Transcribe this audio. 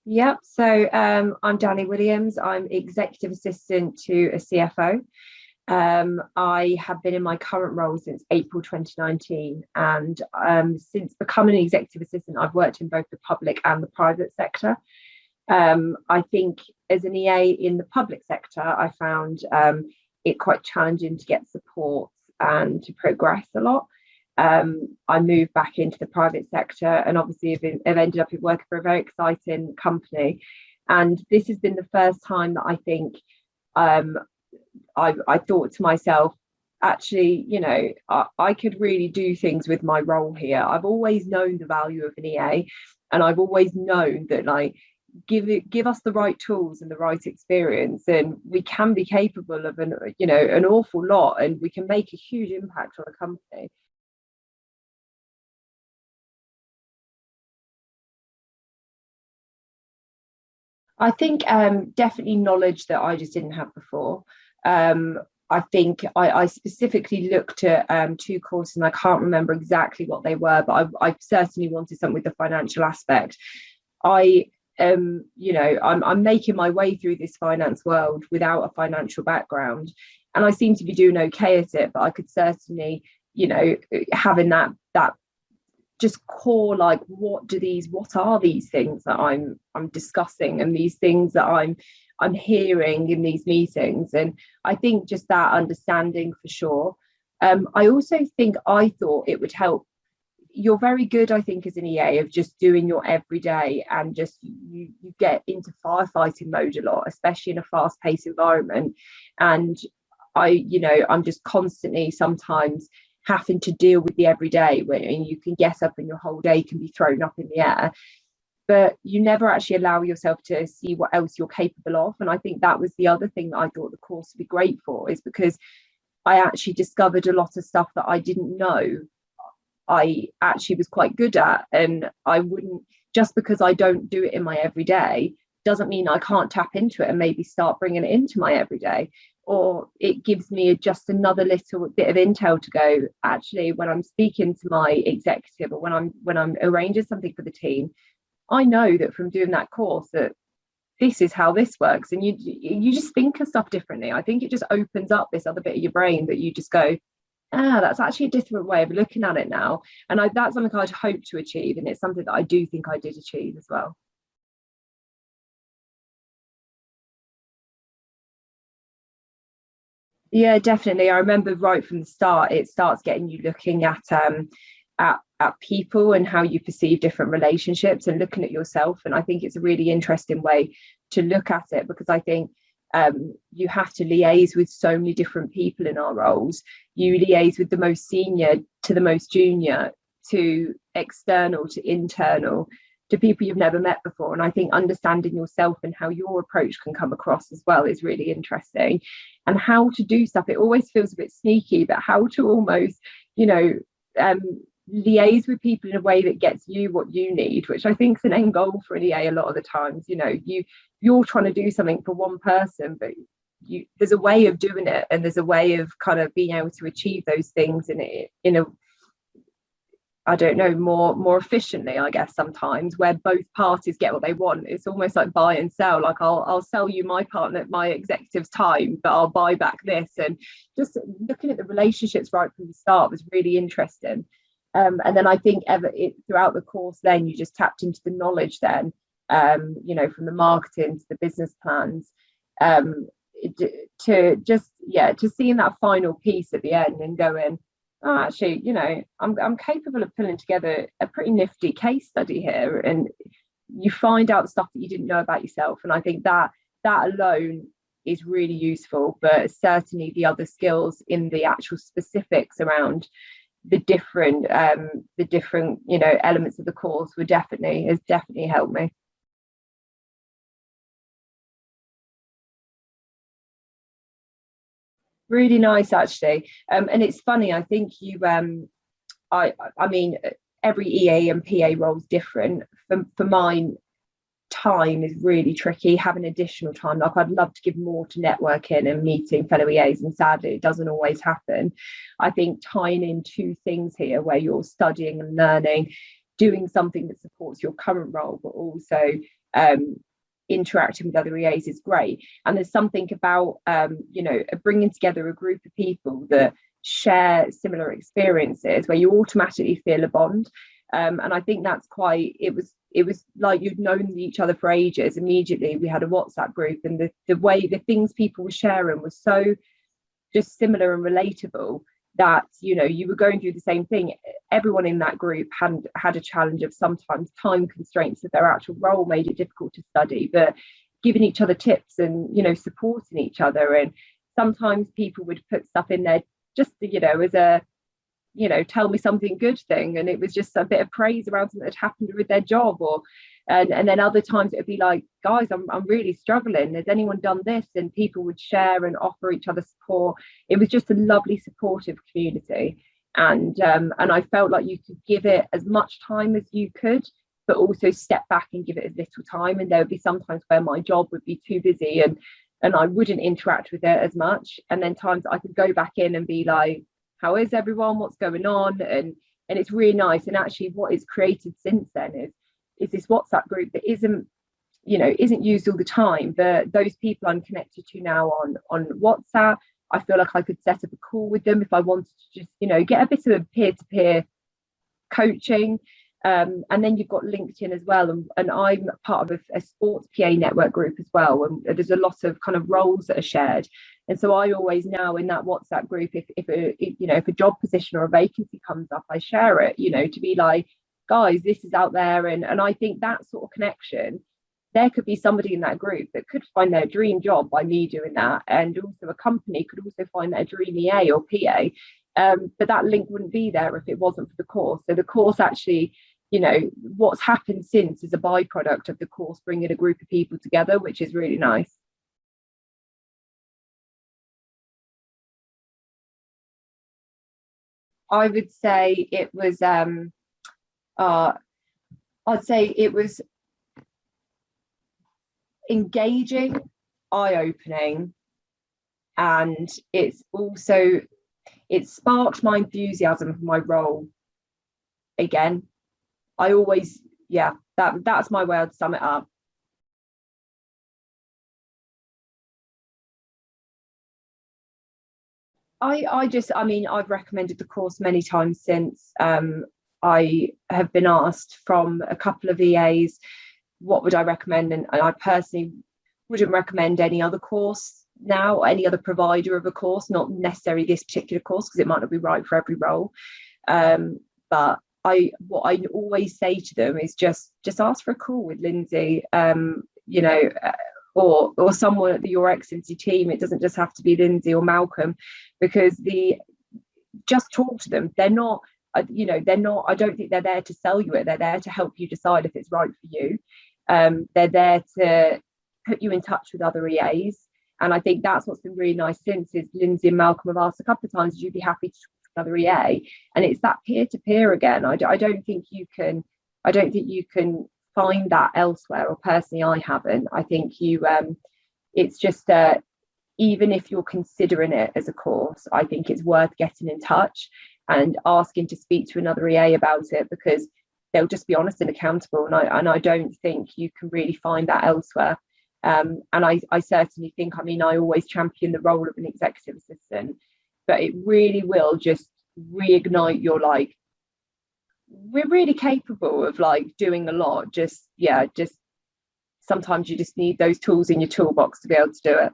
Yep. So I'm Danni Williams. I'm executive assistant to a CFO. I have been in my current role since April 2019, and since becoming an executive assistant, I've worked in both the public and the private sector. I think as an EA in the public sector, I found it quite challenging to get support and to progress a lot. I moved back into the private sector, and obviously I've ended up working for a very exciting company. And this has been the first time that I think I thought to myself, actually, I could really do things with my role here. I've always known the value of an EA, and I've always known that, like, give us the right tools and the right experience, and we can be capable of an awful lot, and we can make a huge impact on a company. I think definitely knowledge that I just didn't have before. I think I specifically looked at two courses, and I can't remember exactly what they were, but I certainly wanted something with the financial aspect. I'm making my way through this finance world without a financial background, and I seem to be doing okay at it, but I could certainly, having that just core, like, what are these things that I'm discussing, and these things that I'm hearing in these meetings. And I think just that understanding for sure. I also think I thought it would help. You're very good, I think, as an EA, of just doing your everyday, and just you get into firefighting mode a lot, especially in a fast-paced environment. And I'm just constantly sometimes having to deal with the everyday, when you can get up and your whole day can be thrown up in the air, but you never actually allow yourself to see what else you're capable of. And I think that was the other thing that I thought the course would be great for, is because I actually discovered a lot of stuff that I didn't know I actually was quite good at. And I wouldn't, just because I don't do it in my everyday doesn't mean I can't tap into it and maybe start bringing it into my everyday. Or it gives me just another little bit of intel to go, actually, when I'm speaking to my executive, or when I'm arranging something for the team, I know that from doing that course that this is how this works. And you just think of stuff differently. I think it just opens up this other bit of your brain that you just go, that's actually a different way of looking at it now. And that's something I'd hope to achieve, and it's something that I do think I did achieve as well. Yeah, definitely. I remember right from the start, it starts getting you looking at people and how you perceive different relationships, and looking at yourself. And I think it's a really interesting way to look at it, because I think you have to liaise with so many different people in our roles. You liaise with the most senior to the most junior, to external to internal, to people you've never met before. And I think understanding yourself and how your approach can come across as well is really interesting. And how to do stuff, it always feels a bit sneaky, but how to almost, um, liaise with people in a way that gets you what you need, which I think is an end goal for an EA a lot of the times. You're trying to do something for one person, but there's a way of doing it, and there's a way of kind of being able to achieve those things in a I don't know, more efficiently, I guess, sometimes, where both parties get what they want. It's almost like buy and sell. Like, I'll sell you my partner, my executive's time, but I'll buy back this. And just looking at the relationships right from the start was really interesting. And then I think throughout the course, then you just tapped into the knowledge then, from the marketing to the business plans, to seeing that final piece at the end and going, oh, actually, I'm capable of pulling together a pretty nifty case study here. And you find out the stuff that you didn't know about yourself. And I think that alone is really useful, but certainly the other skills in the actual specifics around the different elements of the course has definitely helped me. Really nice, actually. And it's funny, I think I mean, every EA and PA role is different. For mine, time is really tricky, having additional time. Like, I'd love to give more to networking and meeting fellow EAs, and sadly it doesn't always happen. I think tying in two things here, where you're studying and learning, doing something that supports your current role, but also interacting with other EAs is great. And there's something about bringing together a group of people that share similar experiences where you automatically feel a bond. And I think that's it was like you'd known each other for ages. Immediately we had a WhatsApp group, and the things people were sharing was so just similar and relatable that you were going through the same thing. Everyone in that group had a challenge of sometimes time constraints of their actual role made it difficult to study, but giving each other tips and supporting each other. And sometimes people would put stuff in there just as a tell me something good thing, and it was just a bit of praise around something that happened with their job, and then other times it would be like, guys, I'm really struggling, has anyone done this? And people would share and offer each other support. It was just a lovely supportive community, and I felt like you could give it as much time as you could, but also step back and give it as little time. And there would be sometimes where my job would be too busy and I wouldn't interact with it as much, and then times I could go back in and be like, how is everyone, what's going on? And it's really nice. And actually what it's created since then is this WhatsApp group that isn't used all the time, but those people I'm connected to now on WhatsApp, I feel like I could set up a call with them if I wanted to just get a bit of a peer-to-peer coaching. And then you've got LinkedIn as well, and I'm part of a sports PA network group as well, and there's a lot of kind of roles that are shared. And so I always now in that WhatsApp group, if a job position or a vacancy comes up, I share it, to be like, guys, this is out there. And I think that sort of connection, there could be somebody in that group that could find their dream job by me doing that, and also a company could also find their dream EA or PA. But that link wouldn't be there if it wasn't for the course. So the course actually, what's happened since is a byproduct of the course bringing a group of people together, which is really nice. I would say it was I'd say it was engaging, eye-opening, and it sparked my enthusiasm for my role again. I always, that's my way I'd sum it up. I've recommended the course many times since. I have been asked from a couple of EAs, what would I recommend? And I personally wouldn't recommend any other course now, any other provider of a course, not necessarily this particular course, because it might not be right for every role. But what I always say to them is just ask for a call with Lindsay, or someone at the Your Excellency team. It doesn't just have to be Lindsay or Malcolm, because just talk to them. They're not, I don't think they're there to sell you it. They're there to help you decide if it's right for you. They're there to put you in touch with other EAs. And I think that's what's been really nice since is Lindsay and Malcolm have asked a couple of times, would you be happy to talk to another EA? And it's that peer-to-peer again. I don't think you can find that elsewhere, or personally I haven't. I think it's just even if you're considering it as a course, I think it's worth getting in touch and asking to speak to another EA about it, because they'll just be honest and accountable, and I don't think you can really find that elsewhere. And I certainly think, I always champion the role of an executive assistant, but it really will just reignite your we're really capable of doing a lot. Just sometimes you just need those tools in your toolbox to be able to do it.